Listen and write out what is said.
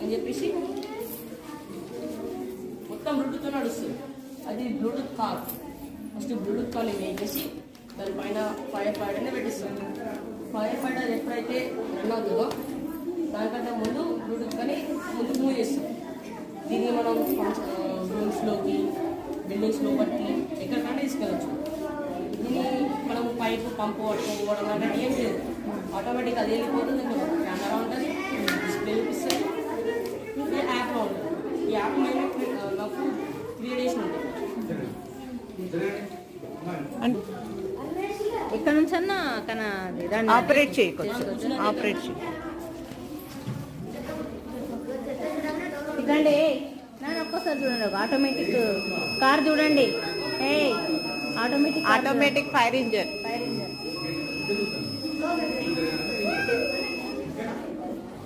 అని చెప్పేసి మొత్తం బ్లూటూత్తో నడుస్తుంది. అది Bluetooth car. First Bluetooth call వేసేసి దానిపైన ఫైర్ ఫైటర్నే పెట్టిస్తాం. ఫైర్ ఫైటర్ ఎప్పుడైతే రన్ అవుతుందో దానికంటే ముందు బ్లూటూత్ కానీ ముందుకు మూవ్ చేస్తాం. దీన్ని మనం రూమ్స్లోకి, బిల్డింగ్స్ లోపలికి ఎక్కడికైనా తీసుకెళ్ళచ్చు. దీన్ని మనం పైపు పంపు పట్టుకోవడం అంటే ఏం లేదు, ఆటోమేటిక్ అది వెళ్ళిపోతుంది. కెమెరా ఉంటుంది, డిస్ప్లే చూపిస్తుంది, యాప్లో ఉంటుంది. ఈ యాప్ మేము నాకు 3 days ఉంటుంది. ఇక్కడ నుంచి అన్న దాన్ని ఆపరేట్ చేయవచ్చు. ఇదండి నేను ఒక్కసారి చూడండి, ఒక ఆటోమేటిక్ కార్ చూడండి. Automatic fire engine.